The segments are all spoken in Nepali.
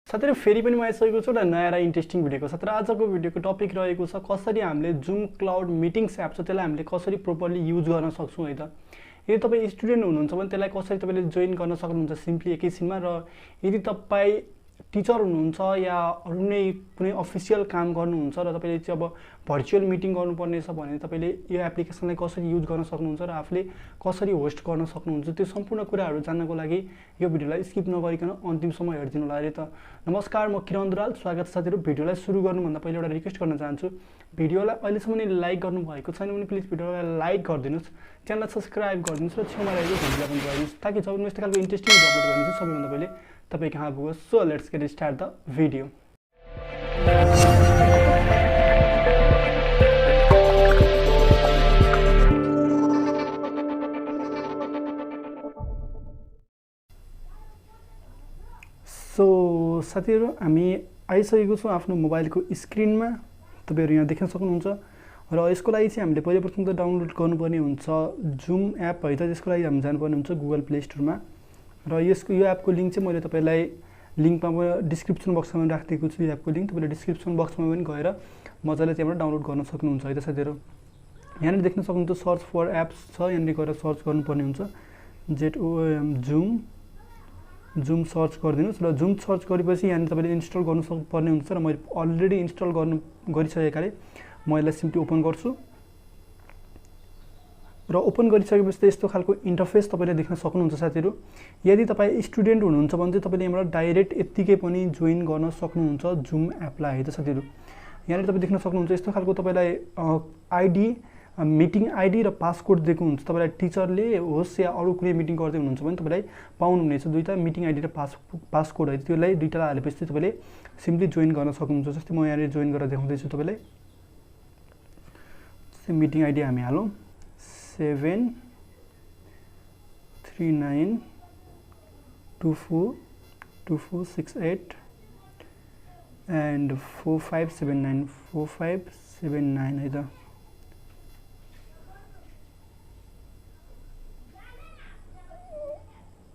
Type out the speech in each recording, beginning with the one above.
साथीहरु फेरि पनि म आइसकेको छु एउटा नयाँ र इन्ट्रेस्टिङ भिडियोको साथ। आजको भिडियोको टपिक रहेको छ कसरी हामीले जुम क्लाउड मिटिङ्स एप छ त्यसलाई हामीले कसरी प्रोपरली युज गर्न सक्छौं है त। यदि तपाई स्टुडेन्ट हुनुहुन्छ भने त्यसलाई कसरी तपाईले जोइन गर्न सक्नुहुन्छ सिम्पली एकैछिनमा, र यदि तपाई टिचर हुनुहुन्छ या अरु नै कुनै अफिसियल काम गर्नुहुन्छ र तपाईले चाहिँ अब भर्चुअल मिटिङ गर्नुपर्ने छ भने तपाईले यो एप्लिकेसनलाई कसरी युज गर्न सक्नुहुन्छ र आफूले कसरी होस्ट गर्न सक्नुहुन्छ त्यो सम्पूर्ण कुराहरु जान्नको लागि यो भिडियोलाई स्किप नगरिकन अन्तिमसम्म हेर्दिनु होला है त। नमस्कार, म किरण दुराल। स्वागत छ साथीहरु। भिडियोलाई सुरु गर्नुभन्दा पहिले एउटा रिक्वेस्ट गर्न चाहन्छु, भिडियोलाई अहिलेसम्म नि लाइक गर्नु भएको छैन भने प्लिज भिडियोलाई लाइक गरिदिनुस्, च्यानललाई सब्स्क्राइब गरिदिनुस् र छेउमा रहेको घण्टीलाई पनि दबाइदिनुस् ताकि जब म यस्तो खालको इन्ट्रेस्टिङ भिडियो अपलोड गर्छु सबैभन्दा पहिले तपाई कहाँ पुगोस्। So let's get start the video. So साथीहरु, हामी आइसकेको छौं आफ्नो मोबाइलको स्क्रिनमा। तपाईहरु यहाँ देख्न सक्नुहुन्छ र यसको लागि चाहिँ हामीले पहिलोप्रथम त डाउनलोड गर्नुपर्ने हुन्छ जुम एप है त। त्यसको लागि हामी जानुपर्ने हुन्छ गुगल प्ले स्टोरमा र यो एपको लिंक चाहिँ मैले तपाईलाई लिंकमा डिस्क्रिप्सन बक्समा राखिदिएको छु। यो एपको लिंक तपाईले डिस्क्रिप्सन बक्समा पनि गएर मजाले त्यहाँबाट डाउनलोड गर्न सक्नुहुन्छ है त साथीहरु। यहाँ देख्न सक्नुहुन्छ सर्च फर एप्स छ, यहाँ गएर सर्च गर्नुपर्ने हुन्छ जुम सर्च गरिदिनुस् र जुम सर्च गरेपछि यहाँ तपाईले इन्स्टल गर्नु पर्ने हुन्छ र मैले अलरेडी इन्स्टल गरिसकेकाले म यसलाई सिम्पली ओपन गर्छु र ओपन गरिसकेपछि यस्तो खालको इन्टरफेस तपाईले देख्न सक्नुहुन्छ साथीहरु। यदि तपाई स्टुडेन्ट हुनुहुन्छ भने चाहिँ तपाईले यहाँबाट डाइरेक्ट यतिकै पनि जोइन गर्न सक्नुहुन्छ जुम एपलाई है त साथीहरु। यहाँ तपाई देख्न सक्नुहुन्छ यस्तो खालको तपाईलाई आईडी मिटिङ आईडी र पासकोड दिएको हुन्छ। तपाईलाई टिचरले होस् या अरु कुनै मिटिङ गर्दै हुनुहुन्छ भने तपाईलाई पाउनुहुनेछ दुईटा मिटिङ आईडी र पासकोड है। त्यसलाई दुईटालाई हालेपछि तपाईले सिम्पली जोइन गर्न सक्नुहुन्छ। जस्तै म यहाँ जोइन गरेर देखाउँदै छु तपाईलाई। मिटिङ आईडी हामी हालौं 739242468 and 4579 है त।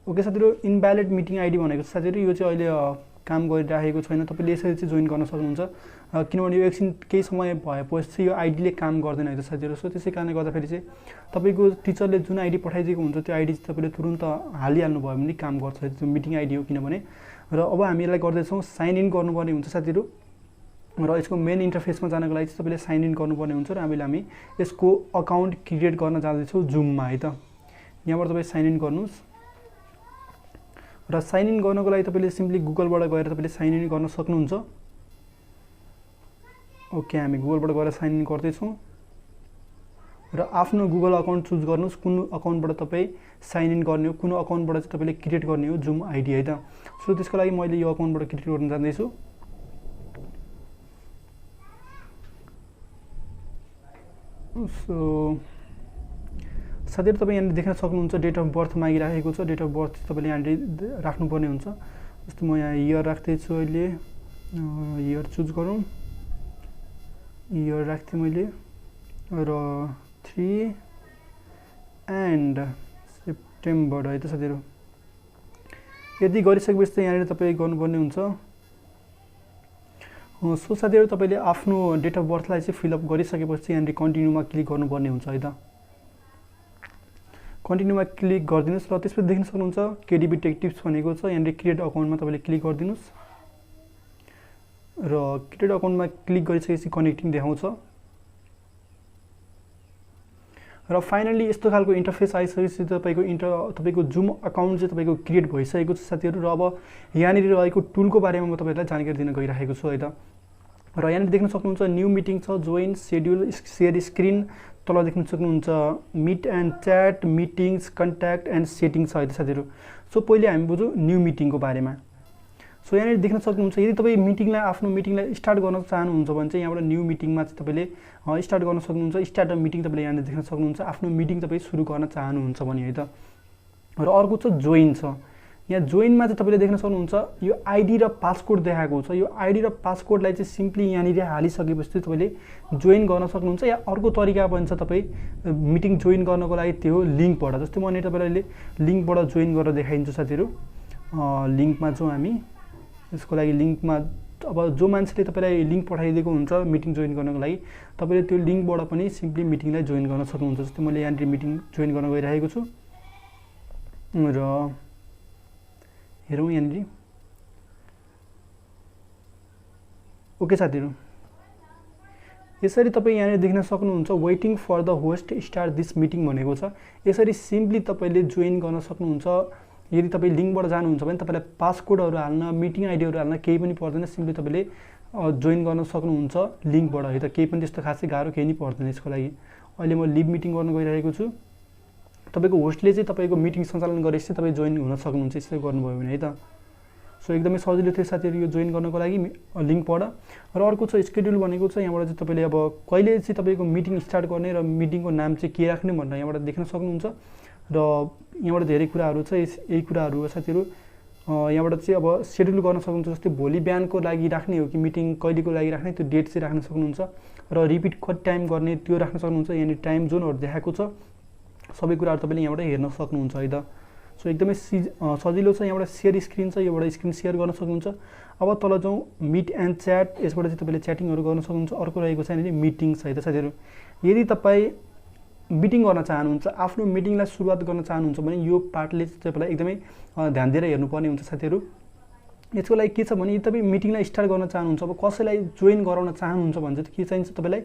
ओके साथीहरु, इनभ्यालिड मिटिङ आईडी भनेको साथीहरु यो चाहिँ अहिले काम गरिरहेको छैन। तपाईले यसरी चाहिँ जोइन गर्न सक्नुहुन्छ किनभने यो एकछिन केही समय भएपछि यो आईडीले काम गर्दैन है त साथीहरु। सो त्यसै कारणले गर्दाखेरि चाहिँ तपाईको टिचरले जुन आईडी पठाइदिएको हुन्छ त्यो आईडी चाहिँ तपाईले तुरुन्त हालिहाल्नु भयो भने काम गर्छ त्यो मिटिङ आईडी हो किनभने। र अब हामी यसलाई गर्दै छौं साइन इन गर्नुपर्ने हुन्छ साथीहरु र यसको मेन इन्टरफेसमा जानको लागि चाहिँ तपाईले साइन इन गर्नुपर्ने हुन्छ र हामी यसको अकाउन्ट क्रिएट गर्न जाँदै छौं जुममा है त। यहाँबाट तपाई साइन इन गर्नुस् र साइन इन गर्नको लागि तपाईले सिम्पली गुगलबाट गएर तपाईले साइन इन गर्न सक्नुहुन्छ। ओके, हामी गुगलबाट गएर साइन इन गर्दै छौं र आफ्नो गुगल अकाउन्ट चुज गर्नुस् कुन अकाउन्टबाट तपाई साइन इन गर्ने हो, कुन अकाउन्टबाट चाहिँ तपाईले क्रिएट गर्ने हो जुम आईडी है त। सो त्यसको लागि मैले यो अकाउन्टबाट क्रिएट गर्न जाँदै छु। सो साथीहरु तपाई यहाँ देख्न सक्नुहुन्छ डेट अफ बर्थ मागिराखेको छ। डेट अफ बर्थ तपाईले यहाँ राख्नुपर्ने हुन्छ। जस्तो म यहाँ इयर राख्दै छु अहिले, इयर चुज गरौँ, इयर राख्थे मैले र 3 एन्ड सेप्टेम्बर है त साथीहरु। यदि गरिसकेपछि चाहिँ यहाँ तपाई गर्नुपर्ने हुन्छ। सो साथीहरु तपाईले आफ्नो डेट अफ बर्थलाई चाहिँ फिल अप गरिसकेपछि यहाँ कन्टिन्युमा क्लिक गर्नुपर्ने हुन्छ है त। कन्टिन्युमा क्लिक गरिदिनुस् र त्यसपछि देख्न सक्नुहुन्छ केडीबी टेक टिप्स भनेको छ। यहाँ क्रिएट अकाउन्टमा तपाईले क्लिक गरिदिनुस् र क्रिएट अकाउन्टमा क्लिक गरिसकेपछि कनेक्टिङ देखाउँछ र फाइनली यस्तो खालको इन्टरफेस आइसकेपछि तपाईको जुम अकाउन्ट चाहिँ तपाईको क्रिएट भइसकेको छ साथीहरु। र अब यहाँनिर रहेको टुलको बारेमा म तपाईहरुलाई जानकारी दिन गइराखेको छु है त। र यहाँ देख्न सक्नुहुन्छ न्यू मिटिङ छ, जोइन, शेड्युल, शेयर स्क्रिन, तल देख्न सक्नुहुन्छ meet and chat, meetings, contact and settings है त साथीहरु। सो पहिले हामी बुझौं न्यू मिटिङको बारेमा। सो यहाँ देख्न सक्नुहुन्छ यदि तपाई आफ्नो मिटिङलाई स्टार्ट गर्न चाहनुहुन्छ भने चाहिँ यहाँबाट न्यू मिटिङमा चाहिँ तपाईले स्टार्ट गर्न सक्नुहुन्छ। स्टार्ट अ मिटिङ तपाईले यहाँ देख्न सक्नुहुन्छ आफ्नो मिटिङ तपाई सुरु गर्न चाहनुहुन्छ भने है त। र अर्को छ जोइन छ। यहाँ जोइनमा चाहिँ तपाईले देख्न सक्नुहुन्छ यो आईडी र पासकोड देखाएको छ। यो आईडी र पासकोडलाई चाहिँ सिम्पली यहाँनिर हालिसकेपछि तपाईले जोइन गर्न सक्नुहुन्छ। या अर्को तरिका पनि छ तपाई मिटिङ जोइन गर्नको लागि त्यो लिंकबाट। जस्तै म यहाँ तपाईलाई लिंकबाट जोइन गरेर देखाइन्छु साथीहरु। लिंकमा जाउँ हामी। यसको लागि लिङ्कमा अब जो मान्छेले तपाईँलाई लिङ्क पठाइदिएको हुन्छ मिटिङ जोइन गर्नको लागि तपाईँले त्यो लिङ्कबाट पनि सिम्पली मिटिङलाई जोइन गर्न सक्नुहुन्छ। जस्तै मैले यहाँनिर मिटिङ जोइन गर्न गइरहेको छु र हेरौँ यहाँनिर। ओके साथीहरू, यसरी तपाईँ यहाँनिर देख्न सक्नुहुन्छ waiting for the host start this meeting भनेको छ। यसरी सिम्पली तपाईँले जोइन गर्न सक्नुहुन्छ। यदि तपाईँ लिङ्कबाट जानुहुन्छ भने तपाईँलाई पासकोडहरू हाल्न मिटिङ आइडीहरू हाल्न केही पनि पर्दैन, सिम्पली तपाईँले जोइन गर्न सक्नुहुन्छ लिङ्कबाट है त। केही पनि त्यस्तो खासै गाह्रो केही नै पर्दैन यसको लागि। अहिले म लिभ मिटिङ गर्न गइरहेको छु। तपाईँको होस्टले चाहिँ तपाईँको मिटिङ सञ्चालन गरेपछि तपाईँ जोइन हुन सक्नुहुन्छ यसरी गर्नुभयो भने है त। सो एकदमै सजिलो थियो साथीहरू यो जोइन गर्नको लागि लिङ्कबाट। र अर्को छ स्केड्युल भनेको छ। यहाँबाट चाहिँ तपाईँले अब कहिले चाहिँ तपाईँको मिटिङ स्टार्ट गर्ने र मिटिङको नाम चाहिँ के राख्ने भनेर यहाँबाट देख्न सक्नुहुन्छ। र यहाँबाट धेरै कुराहरू छ, यही कुराहरू हो साथीहरू। यहाँबाट चाहिँ अब सेड्युल गर्न सक्नुहुन्छ। जस्तै भोलि बिहानको लागि राख्ने हो कि मिटिङ कहिलेको लागि राख्ने त्यो डेट चाहिँ राख्न सक्नुहुन्छ। र रिपिट कति टाइम गर्ने त्यो राख्न सक्नुहुन्छ। यहाँनिर टाइम जोनहरू देखाएको छ, सबै कुराहरू तपाईँले यहाँबाट हेर्न सक्नुहुन्छ है त। सो एकदमै सजिलो छ। यहाँबाट सेयर स्क्रिन छ, योबाट स्क्रिन सेयर गर्न सक्नुहुन्छ। अब तल जाउँ मिट एन्ड च्याट, यसबाट चाहिँ तपाईँले च्याटिङहरू गर्न सक्नुहुन्छ। अर्को रहेको छ यहाँनिर मिटिङ्स है त साथीहरू। यदि तपाईँ मिटिङ गर्न चाहनुहुन्छ, आफ्नो मिटिङलाई सुरुवात गर्न चाहनुहुन्छ भने यो पार्टले चाहिँ तपाईँलाई एकदमै ध्यान दिएर हेर्नुपर्ने हुन्छ साथीहरू। यसको लागि के छ भने तपाईँ मिटिङलाई स्टार्ट गर्न चाहनुहुन्छ, अब कसैलाई जोइन गराउन चाहनुहुन्छ भने चाहिँ के चाहिन्छ तपाईँलाई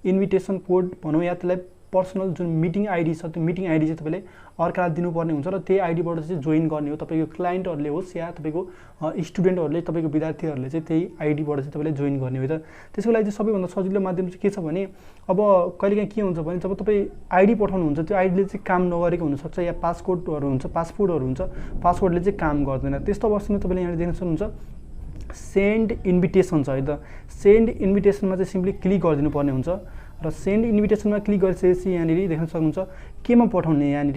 इन्भिटेसन कोड भनौँ या त्यसलाई पर्सनल जुन मिटिङ आइडी छ त्यो मिटिङ आइडी चाहिँ तपाईँले अर्कालाई दिनुपर्ने हुन्छ र त्यही आइडीबाट चाहिँ जोइन गर्ने हो। तपाईँको क्लाइन्टहरूले होस् या तपाईँको स्टुडेन्टहरूले, तपाईँको विद्यार्थीहरूले चाहिँ त्यही आइडीबाट चाहिँ तपाईँले जोइन गर्ने हो त। त्यसको लागि चाहिँ सबैभन्दा सजिलो माध्यम चाहिँ के छ भने अब कहिलेकाहीँ के हुन्छ भने जब तपाईँ आइडी पठाउनुहुन्छ त्यो आइडीले चाहिँ काम नगरेको हुनसक्छ या पासकोडहरू हुन्छ, पासपोर्टहरू हुन्छ, पासवर्डले चाहिँ काम गर्दैन। त्यस्तो अवस्थामा तपाईँले यहाँ देख्न सक्नुहुन्छ सेन्ड इन्भिटेसन छ है त। सेन्ड इन्भिटेसनमा चाहिँ सिम्पली क्लिक गरिदिनु पर्ने हुन्छ र सेन्ड इन्भिटेसनमा क्लिक गरिसकेपछि यहाँनिर देख्न सक्नुहुन्छ केमा पठाउने। यहाँनिर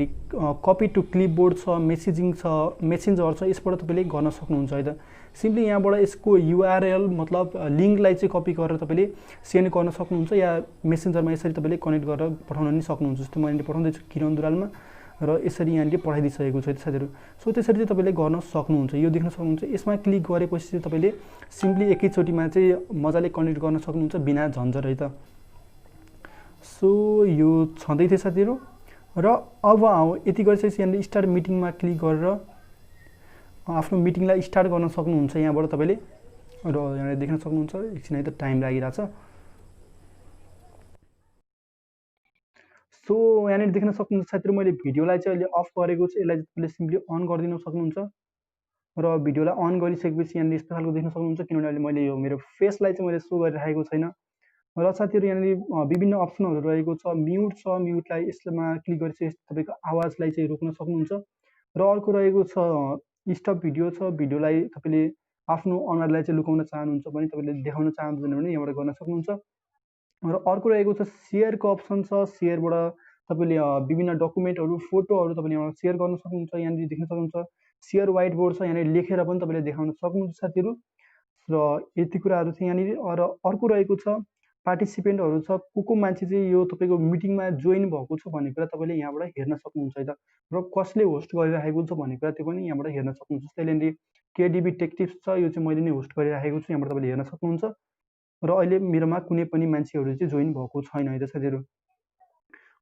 कपी टु क्लिपबोर्ड छ, मेसेजिङ छ, मेसेन्जर छ, यसबाट तपाईँले गर्न सक्नुहुन्छ है त। सिम्पली यहाँबाट यसको युआरएल मतलब लिङ्कलाई चाहिँ कपी गरेर तपाईँले सेन्ड गर्न सक्नुहुन्छ या मेसेन्जरमा यसरी तपाईँले कनेक्ट गरेर पठाउन पनि सक्नुहुन्छ। जस्तै मैले पठाउँदैछु किरण दुरालमा र यसरी यहाँनिर पठाइदिइसकेको छु साथीहरू। सो त्यसरी चाहिँ तपाईँले गर्न सक्नुहुन्छ। यो देख्न सक्नुहुन्छ। यसमा क्लिक गरेपछि चाहिँ तपाईँले सिम्पली एकैचोटिमा चाहिँ मजाले कनेक्ट गर्न सक्नुहुन्छ बिना झन्झट है त। सो यो छँदै थियो साथीहरू। र अब यति गरिसकेपछि यहाँनिर स्टार्ट मिटिङमा क्लिक गरेर आफ्नो मिटिङलाई स्टार्ट गर्न सक्नुहुन्छ यहाँबाट तपाईँले। र यहाँनिर देख्न सक्नुहुन्छ एकछिन है त टाइम लागिरहेछ। सो यहाँनिर देख्न सक्नुहुन्छ साथीहरू मैले भिडियोलाई चाहिँ अहिले अफ गरेको छु। यसलाई तपाईँले सिम्पली अन गरिदिन सक्नुहुन्छ र भिडियोलाई अन गरिसकेपछि यहाँनिर यस्तो खालको देख्न सक्नुहुन्छ किनभने अहिले मैले यो मेरो फेसलाई चाहिँ मैले सो गरिरहेको छैन। र साथीहरू यहाँनिर विभिन्न अप्सनहरू रहेको छ। म्युट छ, म्युटलाई यसमा क्लिक गरिसकेपछि तपाईँको आवाजलाई चाहिँ रोक्न सक्नुहुन्छ। र अर्को रहेको छ स्टप भिडियो छ। भिडियोलाई तपाईँले आफ्नो अनुहारलाई चाहिँ लुकाउन चाहनुहुन्छ भने तपाईँले देखाउन चाहनुहुन्छ भने यहाँबाट गर्न सक्नुहुन्छ। र अर्को रहेको छ सेयरको अप्सन छ। सेयरबाट तपाईँले विभिन्न डकुमेन्टहरू, फोटोहरू तपाईँले यहाँबाट सेयर गर्न सक्नुहुन्छ। यहाँनिर देख्न सक्नुहुन्छ सेयर वाइट बोर्ड छ, यहाँनिर लेखेर पनि तपाईँले देखाउन सक्नुहुन्छ साथीहरू। र यति कुराहरू छ यहाँनिर। र अर्को रहेको छ पार्टिसिपेन्टहरू छ, को मान्छे चाहिँ यो तपाईँको मिटिङमा जोइन भएको छ भन्ने कुरा तपाईँले यहाँबाट हेर्न सक्नुहुन्छ है त। र कसले होस्ट गरिरहेको छ भन्ने कुरा त्यो पनि यहाँबाट हेर्न सक्नुहुन्छ। जस्तै यहाँनिर केडिबी टेक टिप्स छ, यो चाहिँ मैले नै होस्ट गरिरहेको छु, यहाँबाट तपाईँले हेर्न सक्नुहुन्छ। र अहिले मेरोमा कुनै पनि मान्छेहरू चाहिँ जोइन भएको छैन है त साथीहरू।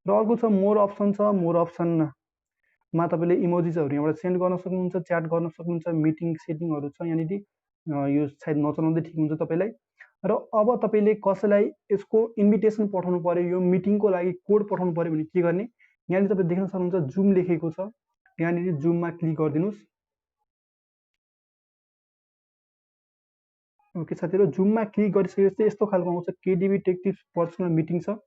र अर्को छ मोर अप्सन छ। मोर अप्सनमा तपाईँले इमोजिसहरू यहाँबाट सेन्ड गर्न सक्नुहुन्छ, च्याट गर्न सक्नुहुन्छ, मिटिङ सेटिङहरू छ यहाँनिर। यो सायद नचलाउँदै ठिक हुन्छ तपाईँलाई। र अब तपाईँले कसैलाई यसको इन्भिटेसन पठाउनु पर्यो, यो मिटिङको लागि कोड पठाउनु पर्यो भने के गर्ने। यहाँनिर तपाईँ देख्न सक्नुहुन्छ जुम लेखेको छ, यहाँनिर जुममा क्लिक गरिदिनुहोस्। ओके साथीहरू, जुममा क्लिक गरिसकेपछि यस्तो खालको आउँछ केडिबी टेक टिप्स पर्सनल मिटिङ छ।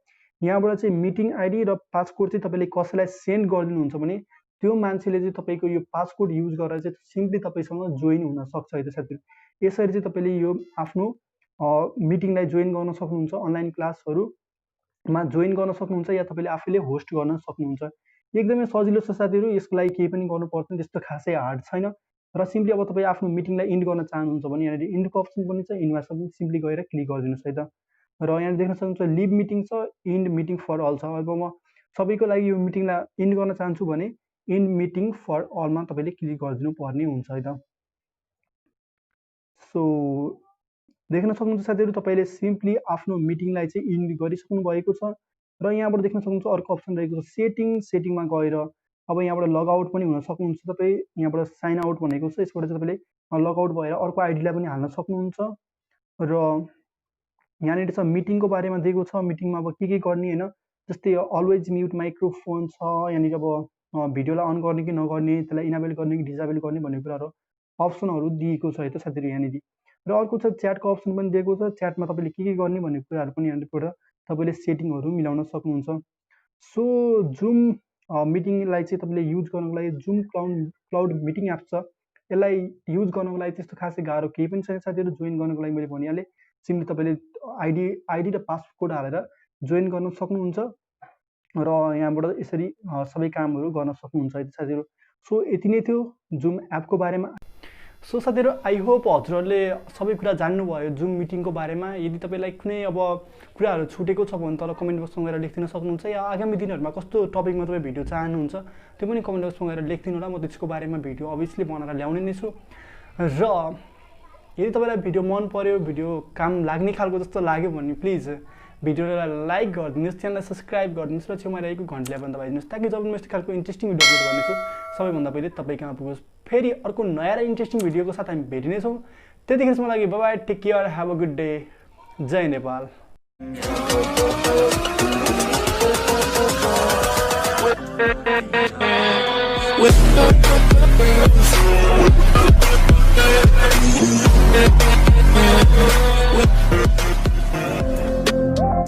यहाँबाट चाहिँ मिटिङ आइडी र पासकोड चाहिँ तपाईँले कसैलाई सेन्ड गरिदिनुहुन्छ भने त्यो मान्छेले चाहिँ तपाईँको यो पासकोड युज गरेर चाहिँ सिम्पली तपाईँसँग जोइन हुन सक्छ है त साथीहरू। यसरी चाहिँ तपाईँले यो आफ्नो मिटिङलाई जोइन गर्न सक्नुहुन्छ, अनलाइन क्लासहरूमा जोइन गर्न सक्नुहुन्छ या तपाईँले आफैले होस्ट गर्न सक्नुहुन्छ। एकदमै सजिलो छ साथीहरू। यसको लागि केही पनि गर्नु पर्दैन, त्यस्तो खासै हार्ड छैन। र सिम्पली अब तपाईँ आफ्नो मिटिङलाई इन्ड गर्न चाहनुहुन्छ भने यहाँनिर इन्डको अप्सन पनि छ, इन्डमा सिम्पली गएर क्लिक गरिदिनुहोस् है त। र यहाँनिर देख्न सक्नुहुन्छ लिभ मिटिङ छ, इन्ड मिटिङ फर अल छ। अब म सबैको लागि यो मिटिङलाई इन्ड गर्न चाहन्छु भने इन्ड मिटिङ फर अलमा तपाईँले क्लिक गरिदिनु पर्ने हुन्छ है त। सो देख्न सक्नुहुन्छ साथीहरू तपाईँले सिम्पली आफ्नो मिटिङलाई चाहिँ इन गरिसक्नु भएको छ र यहाँबाट देख्न सक्नुहुन्छ अर्को अप्सन रहेको छ सेटिङमा गएर अब यहाँबाट लगआउट पनि हुन सक्नुहुन्छ तपाईँ यहाँबाट साइन आउट भनेको छ यसबाट चाहिँ तपाईँले लगआउट भएर अर्को आइडीलाई पनि हाल्न सक्नुहुन्छ र यहाँनिर छ मिटिङको बारेमा दिएको छ मिटिङमा अब के गर्ने होइन जस्तै अलवेज म्युट माइक्रोफोन छ यहाँनिर अब भिडियोलाई अन गर्ने कि नगर्ने त्यसलाई इनाबेल गर्ने कि डिजाबेल गर्ने भन्ने कुराहरू अप्सनहरू दिएको छ है त साथीहरू यहाँनिर र अर्को छ च्याटको अप्सन पनि दिएको छ च्याटमा तपाईँले के गर्ने भन्ने कुराहरू पनि यहाँनिरबाट तपाईँले सेटिङहरू मिलाउन सक्नुहुन्छ सो जुम मिटिङलाई चाहिँ तपाईँले युज गर्नको लागि जुम क्लाउड मिटिङ एप छ यसलाई युज गर्नको लागि त्यस्तो खासै गाह्रो केही पनि छैन साथीहरू जोइन गर्नको लागि मैले भनिहालेँ सिम्पली तपाईँले आइडी र पासवर्ड हालेर जोइन गर्न सक्नुहुन्छ र यहाँबाट यसरी सबै कामहरू गर्न सक्नुहुन्छ है साथीहरू सो यति नै थियो जुम एपको बारेमा सो साथीहरू आई होप हजुरहरूले सबै कुरा जान्नुभयो जुम मिटिङको बारेमा यदि तपाईँलाई कुनै अब कुराहरू छुटेको छ भने तल कमेन्ट बक्समा गएर लेखिदिन सक्नुहुन्छ या आगामी दिनहरूमा कस्तो टपिकमा तपाईँ भिडियो चाहनुहुन्छ त्यो पनि कमेन्ट बक्समा गएर लेखिदिनु होला म त्यसको बारेमा भिडियो अभियसली बनाएर ल्याउने नै छु र यदि तपाईँलाई भिडियो मन पर्यो भिडियो काम लाग्ने खालको जस्तो लाग्यो भने प्लिज भिडियोलाई लाइक गरिदिनुहोस् च्यानललाई सब्सक्राइब गरिदिनुहोस् र छेउमा रहेको घन्टीलाई पनि दबाइदिनुहोस् ताकि जब म यस्तो खालको इन्ट्रेस्टिङ भिडियो अपलोड गर्नेछु सबैभन्दा पहिले तपाईँ कहाँ पुगोस् फेरि अर्को नयाँ र इन्ट्रेस्टिङ भिडियोको साथ हामी भेटिनेछौँ त्यतिखेरसम्म लागि bye take care have a good day जय नेपाल with